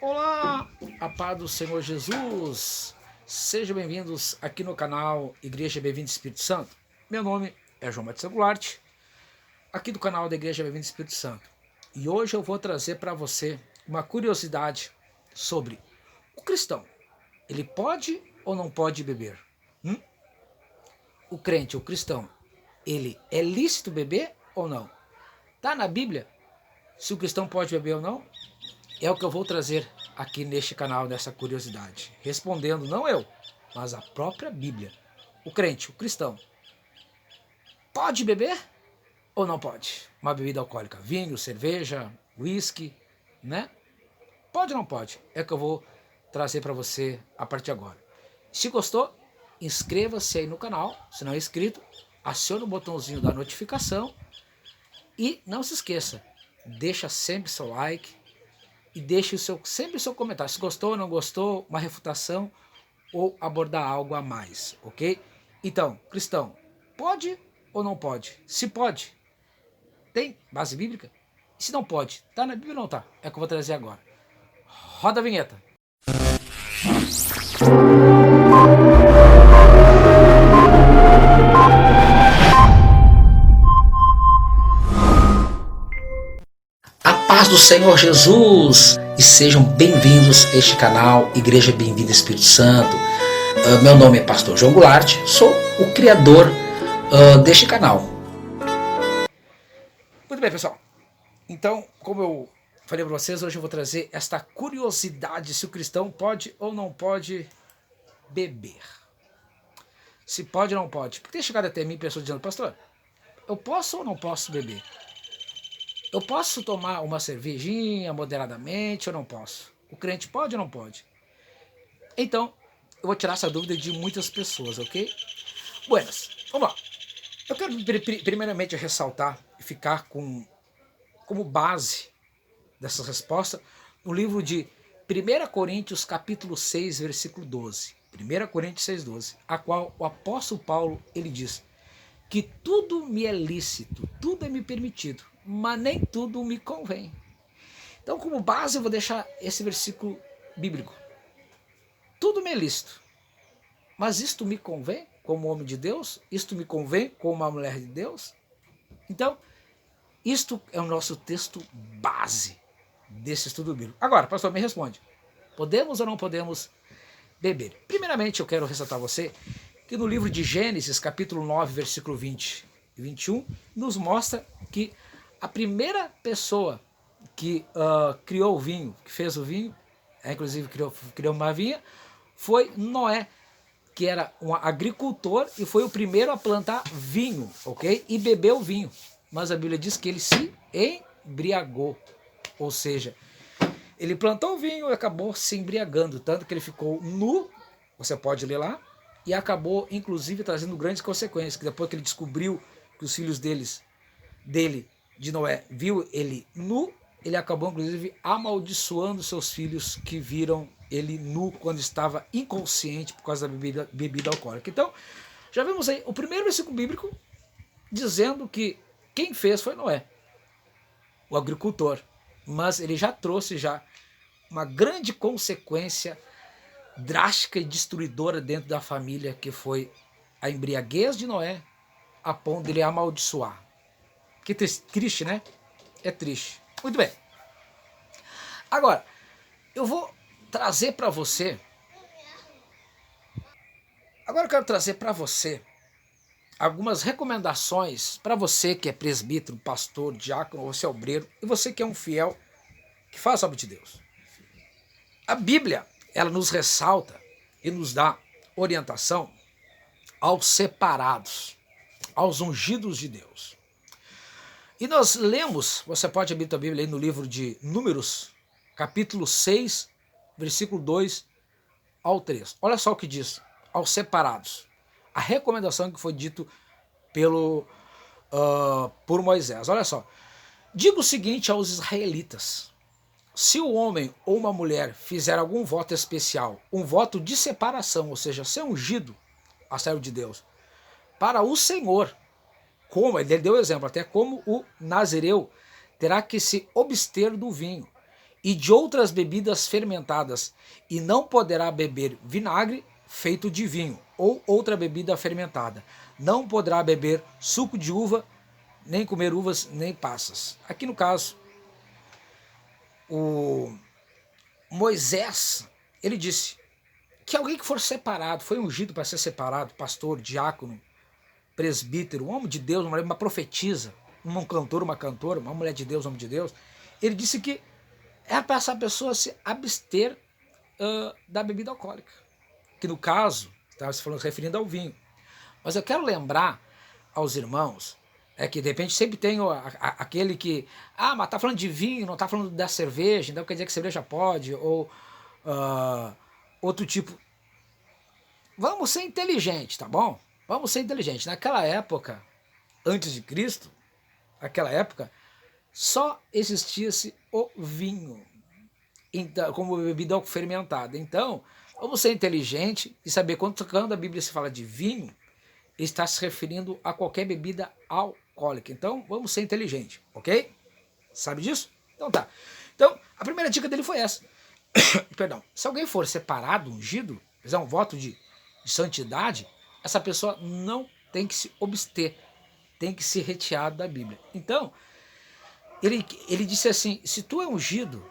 Olá, a paz do Senhor Jesus. Sejam bem-vindos aqui no canal Igreja Bem-vindo Espírito Santo. Meu nome é João Batista Goulart, aqui do canal da Igreja Bem-vindo Espírito Santo. E hoje eu vou trazer para você uma curiosidade sobre o cristão. Ele pode ou não pode beber? O crente, o cristão, ele é lícito beber ou não? Tá na Bíblia se o cristão pode beber ou não? É o que eu vou trazer aqui neste canal, nessa curiosidade. Respondendo, não eu, mas a própria Bíblia. O crente, o cristão, pode beber ou não pode? Uma bebida alcoólica, vinho, cerveja, uísque, né? Pode ou não pode? É o que eu vou trazer para você a partir de agora. Se gostou, inscreva-se aí no canal. Se não é inscrito, acione o botãozinho da notificação. E não se esqueça, deixa sempre seu like e deixe sempre o seu comentário. Se gostou ou não gostou, uma refutação ou abordar algo a mais, ok? Então, cristão, pode ou não pode? Se pode, tem base bíblica? E se não pode, tá na Bíblia ou não tá? É o que eu vou trazer agora. Roda a vinheta. A paz do Senhor Jesus e sejam bem-vindos a este canal Igreja Bem-vinda Espírito Santo. Meu nome é Pastor João Goulart, sou o criador deste canal. Muito bem, pessoal. Então, como eu falei para vocês, hoje eu vou trazer esta curiosidade se o cristão pode ou não pode beber. Se pode ou não pode. Porque tem chegado até mim pessoas dizendo, pastor, eu posso ou não posso beber? Eu posso tomar uma cervejinha moderadamente ou não posso? O crente pode ou não pode? Então, eu vou tirar essa dúvida de muitas pessoas, ok? Buenas, vamos lá. Eu quero primeiramente ressaltar e ficar como base dessa resposta no livro de 1 Coríntios capítulo 6, versículo 12. 1 Coríntios 6, 12, a qual o apóstolo Paulo, ele diz que tudo me é lícito, tudo é me permitido, mas nem tudo me convém. Então, como base, eu vou deixar esse versículo bíblico. Tudo me é lícito, mas isto me convém como homem de Deus? Isto me convém como uma mulher de Deus? Então, isto é o nosso texto base desse estudo bíblico. Agora, pastor, me responde. Podemos ou não podemos beber? Primeiramente, eu quero ressaltar a você que no livro de Gênesis, capítulo 9, versículo 20 e 21, nos mostra que a primeira pessoa que criou o vinho, que fez o vinho, inclusive criou uma vinha, foi Noé, que era um agricultor e foi o primeiro a plantar vinho, ok? E bebeu vinho. Mas a Bíblia diz que ele se embriagou, ou seja, ele plantou o vinho e acabou se embriagando, tanto que ele ficou nu, você pode ler lá, e acabou inclusive trazendo grandes consequências, que depois que ele descobriu que os filhos dele, de Noé, viu ele nu, ele acabou inclusive amaldiçoando seus filhos que viram ele nu quando estava inconsciente por causa da bebida alcoólica. Então, já vimos aí o primeiro versículo bíblico dizendo que quem fez foi Noé, o agricultor, mas ele já trouxe uma grande consequência drástica e destruidora dentro da família, que foi a embriaguez de Noé, a ponto de ele amaldiçoar. Que triste, né? É triste. Muito bem. Agora, eu vou trazer para você. Agora eu quero trazer para você algumas recomendações para você que é presbítero, pastor, diácono, você é obreiro e você que é um fiel que faz a obra de Deus. A Bíblia, ela nos ressalta e nos dá orientação aos separados, aos ungidos de Deus. E nós lemos, você pode abrir a Bíblia aí no livro de Números, capítulo 6, versículo 2 ao 3. Olha só o que diz, aos separados. A recomendação que foi dito por Moisés. Olha só. Diga o seguinte aos israelitas. Se o homem ou uma mulher fizer algum voto especial, um voto de separação, ou seja, ser ungido a servo de Deus, para o Senhor, como ele deu exemplo, até como o nazireu terá que se abster do vinho, e de outras bebidas fermentadas, e não poderá beber vinagre feito de vinho, ou outra bebida fermentada. Não poderá beber suco de uva, nem comer uvas, nem passas. Aqui no caso, o Moisés, ele disse que alguém que for separado, foi ungido para ser separado, pastor, diácono, presbítero, um homem de Deus, uma profetisa, um cantor, uma cantora, uma mulher de Deus, um homem de Deus, ele disse que é para essa pessoa se abster da bebida alcoólica, que no caso, estava se falando, referindo ao vinho. Mas eu quero lembrar aos irmãos, que de repente sempre tem aquele que, mas está falando de vinho, não está falando da cerveja, então quer dizer que cerveja pode, ou outro tipo. Vamos ser inteligentes, tá bom? Vamos ser inteligentes. Naquela época, antes de Cristo, naquela época, só existia-se o vinho, então, como bebida fermentada. Então, vamos ser inteligentes e saber quando a Bíblia se fala de vinho, está se referindo a qualquer bebida alcoólica. Então, vamos ser inteligentes, ok? Sabe disso? Então tá. Então, a primeira dica dele foi essa. Perdão. Se alguém for separado, ungido, fizer um voto de santidade, essa pessoa não tem que se abster, tem que se retirar da Bíblia. Então, ele disse assim, se tu é ungido,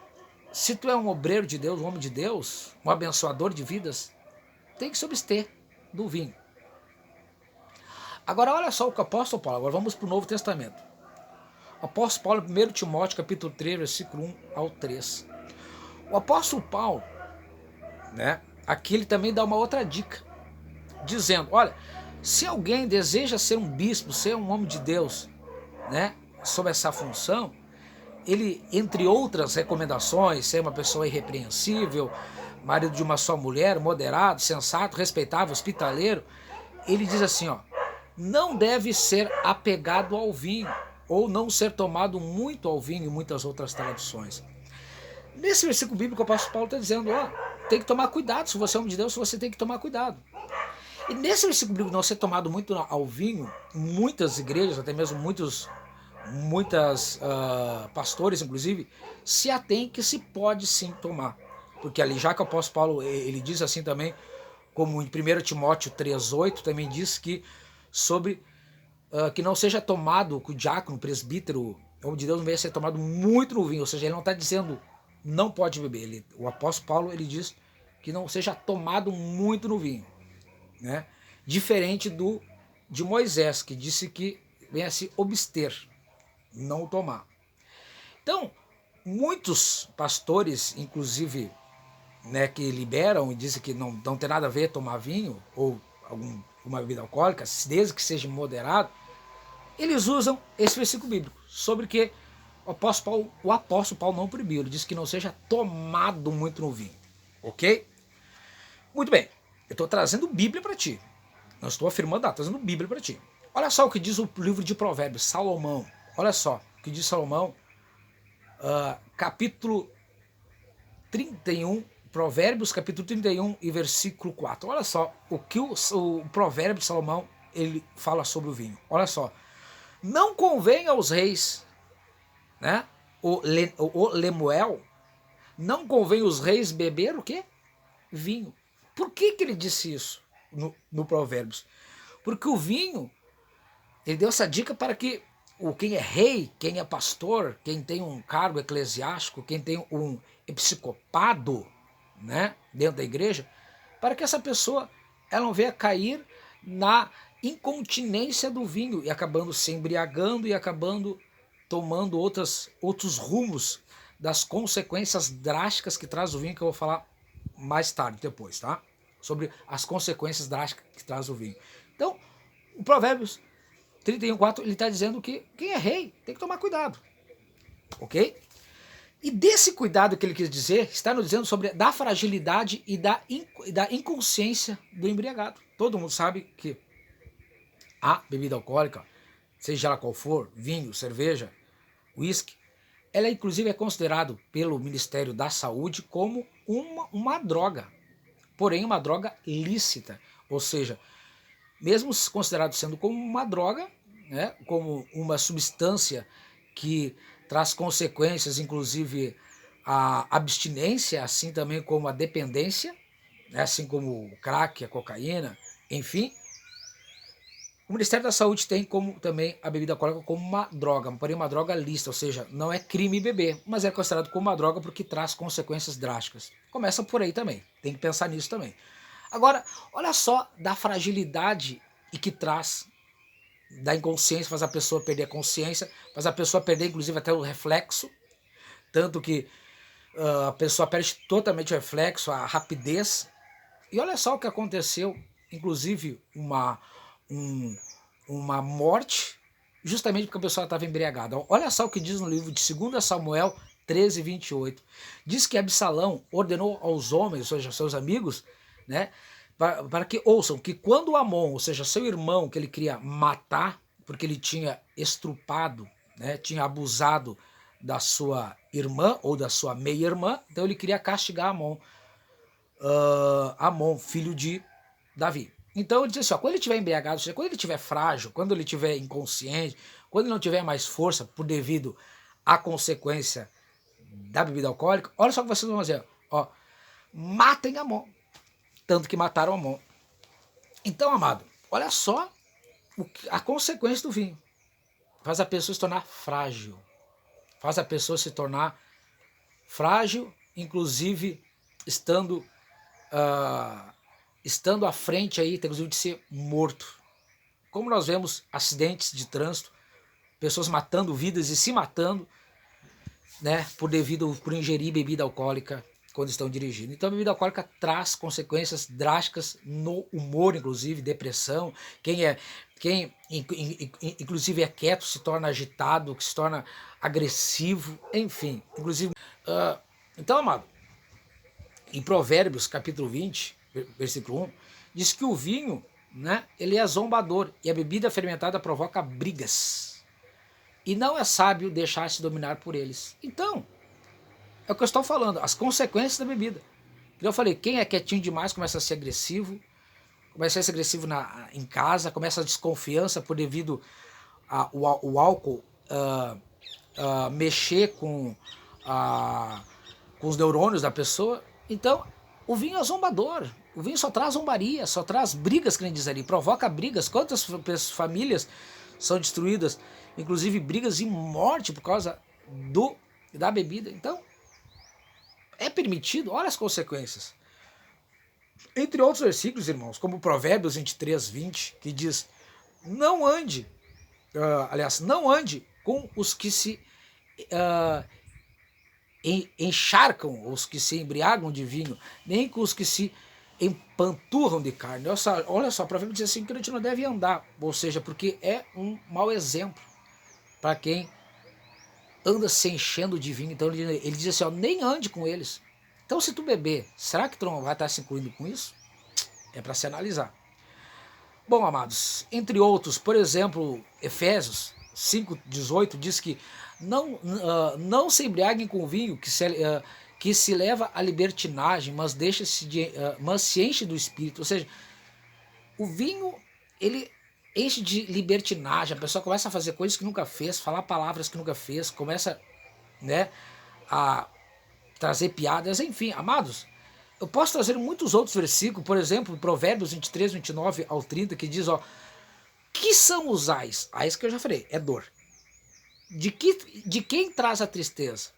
se tu é um obreiro de Deus, um homem de Deus, um abençoador de vidas, tem que se abster do vinho. Agora olha só o que o apóstolo Paulo, agora vamos para o Novo Testamento. O apóstolo Paulo, 1 Timóteo, capítulo 3, versículo 1 ao 3. O apóstolo Paulo, né, aqui ele também dá uma outra dica, dizendo, olha, se alguém deseja ser um bispo, ser um homem de Deus, né, sob essa função, ele, entre outras recomendações, ser uma pessoa irrepreensível, marido de uma só mulher, moderado, sensato, respeitável, hospitaleiro, ele diz assim, ó, não deve ser apegado ao vinho, ou não ser tomado muito ao vinho, e muitas outras traduções. Nesse versículo bíblico, o apóstolo Paulo está dizendo, ó, tem que tomar cuidado, se você é homem de Deus, você tem que tomar cuidado. E nesse versículo bíblico, não ser tomado muito ao vinho, muitas igrejas, até mesmo muitas pastores, inclusive, se atém que se pode sim tomar. Porque ali, já que o apóstolo Paulo, ele diz assim também, como em 1 Timóteo 3,8, também diz que sobre que não seja tomado, que o diácono, o presbítero, o homem de Deus não venha ser tomado muito no vinho, ou seja, ele não está dizendo não pode beber. O apóstolo Paulo, ele diz que não seja tomado muito no vinho, né? Diferente de Moisés, que disse que venha se abster, não tomar. Então, muitos pastores, inclusive, né, que liberam e dizem que não tem nada a ver tomar vinho ou alguma bebida alcoólica, desde que seja moderado, eles usam esse versículo bíblico sobre que o apóstolo Paulo não proibiu, ele diz que não seja tomado muito no vinho, ok? Muito bem, eu estou trazendo Bíblia para ti, não estou afirmando nada, estou trazendo Bíblia para ti. Olha só o que diz o livro de Provérbios, Salomão, olha só o que diz Salomão, capítulo 31, Provérbios capítulo 31 e versículo 4. Olha só o que o provérbio de Salomão ele fala sobre o vinho. Olha só. Não convém aos reis, né? O Lemuel, não convém os reis beber o quê? Vinho. Por que ele disse isso no Provérbios? Porque o vinho, ele deu essa dica para que quem é rei, quem é pastor, quem tem um cargo eclesiástico, quem tem um episcopado, né, dentro da igreja, para que essa pessoa ela não venha cair na incontinência do vinho e acabando se embriagando e acabando tomando outros rumos das consequências drásticas que traz o vinho, que eu vou falar mais tarde, depois, tá? Sobre as consequências drásticas que traz o vinho. Então, o Provérbios 31,4, ele está dizendo que quem é rei tem que tomar cuidado, ok? E desse cuidado que ele quis dizer, está nos dizendo sobre da fragilidade e da inconsciência do embriagado. Todo mundo sabe que a bebida alcoólica, seja ela qual for, vinho, cerveja, uísque, ela inclusive é considerado pelo Ministério da Saúde como uma droga, porém uma droga lícita, ou seja, mesmo considerado sendo como uma droga, né, como uma substância que traz consequências, inclusive A abstinência, assim também como a dependência, né? Assim como o crack, a cocaína, enfim. O Ministério da Saúde tem como também a bebida alcoólica como uma droga, porém uma droga lícita, ou seja, não é crime beber, mas é considerado como uma droga porque traz consequências drásticas. Começa por aí também, tem que pensar nisso também. Agora, olha só da fragilidade e que traz da inconsciência, faz a pessoa perder a consciência, faz a pessoa perder inclusive até o reflexo, tanto que a pessoa perde totalmente o reflexo, a rapidez. E olha só o que aconteceu, inclusive uma morte, justamente porque a pessoa estava embriagada. Olha só o que diz no livro de 2 Samuel 13:28. Diz que Absalão ordenou aos homens, ou seja, seus amigos, né, para que ouçam que quando Amon, ou seja, seu irmão que ele queria matar, porque ele tinha estrupado, né, tinha abusado da sua irmã ou da sua meia-irmã, então ele queria castigar Amon, Amon, filho de Davi. Então ele diz assim, ó, quando ele estiver embriagado, ou seja, quando ele estiver frágil, quando ele estiver inconsciente, quando ele não tiver mais força por devido à consequência da bebida alcoólica, olha só o que vocês vão fazer, ó, matem Amon, tanto que mataram Amon. Então, amado, olha só a consequência do vinho. Faz a pessoa se tornar frágil. Faz a pessoa se tornar frágil, inclusive estando à frente aí, inclusive de ser morto. Como nós vemos acidentes de trânsito, pessoas matando vidas e se matando, né, por ingerir bebida alcoólica quando estão dirigindo. Então a bebida alcoólica traz consequências drásticas no humor, inclusive depressão. Quem inclusive é quieto se torna agitado, que se torna agressivo, enfim. Inclusive, então, amado, em Provérbios, capítulo 20, versículo 1, diz que o vinho, né, ele é zombador e a bebida fermentada provoca brigas. E não é sábio deixar-se dominar por eles. Então, é o que eu estou falando, as consequências da bebida. Eu falei, quem é quietinho demais começa a ser agressivo, em casa, começa a desconfiança por devido ao álcool mexer com os neurônios da pessoa. Então, o vinho é zombador. O vinho só traz zombaria, só traz brigas, que nem diz ali, provoca brigas. Quantas famílias são destruídas, inclusive brigas e morte por causa da bebida. Então, é permitido, olha as consequências. Entre outros versículos, irmãos, como Provérbios 23:20, que diz, não ande, não ande com os que se encharcam, os que se embriagam de vinho, nem com os que se empanturram de carne. Olha só, Provérbios diz assim que a gente não deve andar, ou seja, porque é um mau exemplo para quem anda se enchendo de vinho. Então ele diz assim, ó, nem ande com eles. Então se tu beber, será que tu não vai estar se incluindo com isso? É para se analisar. Bom, amados, entre outros, por exemplo, Efésios 5:18 diz que não se embriaguem com vinho que se leva à libertinagem, mas se enche do Espírito. Ou seja, o vinho, ele enche de libertinagem, a pessoa começa a fazer coisas que nunca fez, falar palavras que nunca fez, começa, né, a trazer piadas, enfim, amados. Eu posso trazer muitos outros versículos, por exemplo, Provérbios 23:29-30, que diz, ó, que são os ais? Ais que eu já falei, é dor. De quem traz a tristeza?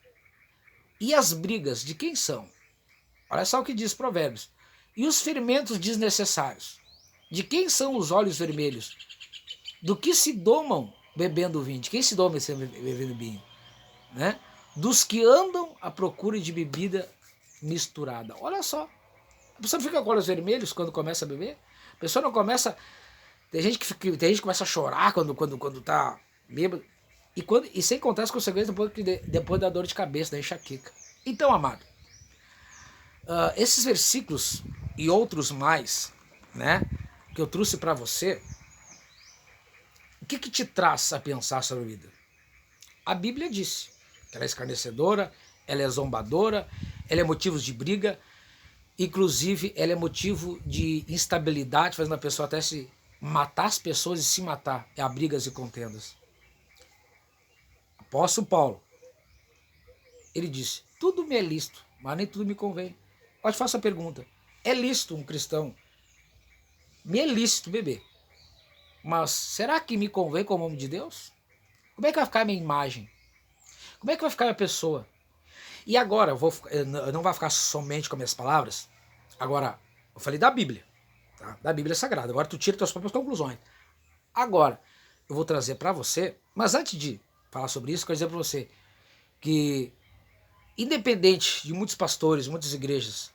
E as brigas, de quem são? Olha só o que diz Provérbios. E os ferimentos desnecessários? De quem são os olhos vermelhos? Do que se domam bebendo vinho? De quem se doma bebendo vinho? Né? Dos que andam à procura de bebida misturada. Olha só. A pessoa não fica com olhos vermelhos quando começa a beber? A pessoa não começa... Tem gente que começa a chorar quando tá bêbado. E sem contar as consequências depois da dor de cabeça, da enxaqueca. Então, amado, esses versículos e outros mais, né, que eu trouxe para você, o que te traz a pensar sobre a vida? A Bíblia disse que ela é escarnecedora, ela é zombadora, ela é motivo de briga, inclusive ela é motivo de instabilidade, fazendo a pessoa até se matar as pessoas e se matar, a brigas e contendas. Apóstolo Paulo, ele disse, tudo me é lícito, mas nem tudo me convém. Eu te faço a pergunta, é lícito um cristão? Me é lícito beber, mas será que me convém como homem de Deus? Como é que vai ficar a minha imagem? Como é que vai ficar a minha pessoa? E agora, eu não vai ficar somente com as minhas palavras. Agora, eu falei da Bíblia, tá? Da Bíblia Sagrada. Agora tu tira tuas próprias conclusões. Agora, eu vou trazer para você, mas antes de falar sobre isso, eu quero dizer para você que, independente de muitos pastores, muitas igrejas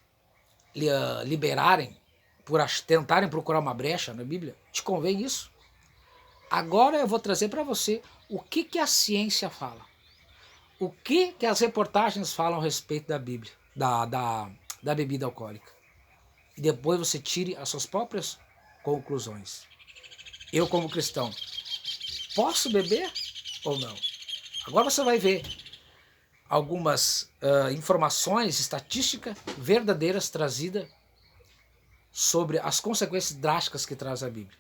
liberarem, por tentarem procurar uma brecha na Bíblia, te convém isso? Agora eu vou trazer para você o que a ciência fala. O que as reportagens falam a respeito da Bíblia, da bebida alcoólica. E depois você tire as suas próprias conclusões. Eu, como cristão, posso beber ou não? Agora você vai ver algumas informações estatísticas verdadeiras trazidas sobre as consequências drásticas que traz a Bíblia.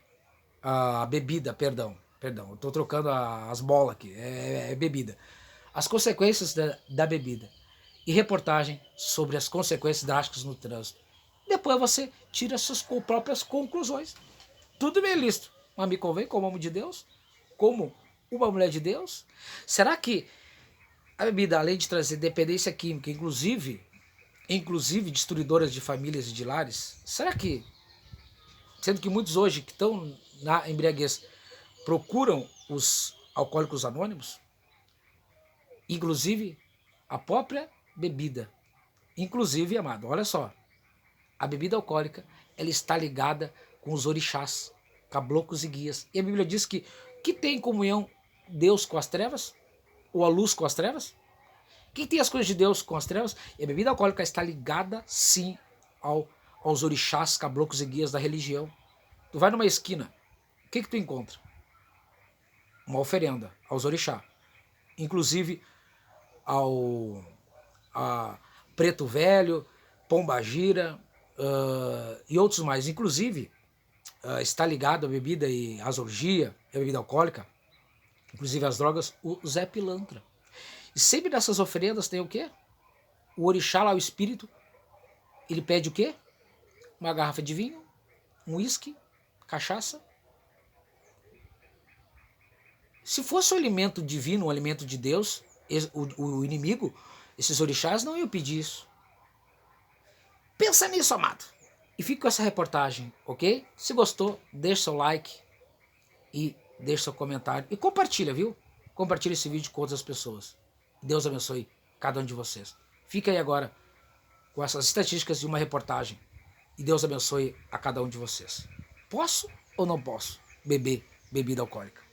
A bebida, perdão, eu estou trocando as bolas aqui, é bebida. As consequências da bebida e reportagem sobre as consequências drásticas no trânsito. Depois você tira suas próprias conclusões. Tudo bem lícito, mas me convém como homem de Deus? Como uma mulher de Deus? Será que a bebida, além de trazer dependência química, inclusive destruidoras de famílias e de lares, será que, sendo que muitos hoje que estão na embriaguez procuram os alcoólicos anônimos, inclusive a própria bebida, inclusive, amado, olha só, a bebida alcoólica, ela está ligada com os orixás, caboclos e guias. E a Bíblia diz que tem comunhão Deus com as trevas? Ou a luz com as trevas? Quem tem as coisas de Deus com as trevas? E a bebida alcoólica está ligada, sim, aos orixás, caboclos e guias da religião. Tu vai numa esquina, o que tu encontra? Uma oferenda aos orixás. Inclusive a Preto Velho, Pombagira e outros mais. Inclusive, está ligado à bebida e às orgias, a bebida alcoólica, inclusive as drogas, o Zé Pilantra. E sempre nessas oferendas tem o quê? O orixá lá, o espírito, ele pede o quê? Uma garrafa de vinho, um uísque, cachaça. Se fosse um alimento divino, um alimento de Deus, o inimigo, esses orixás não iam pedir isso. Pensa nisso, amado. E fica com essa reportagem, ok? Se gostou, deixa seu like e deixa seu comentário. E compartilha, viu? Compartilha esse vídeo com outras pessoas. Deus abençoe cada um de vocês. Fica aí agora com essas estatísticas de uma reportagem. E Deus abençoe a cada um de vocês. Posso ou não posso beber bebida alcoólica?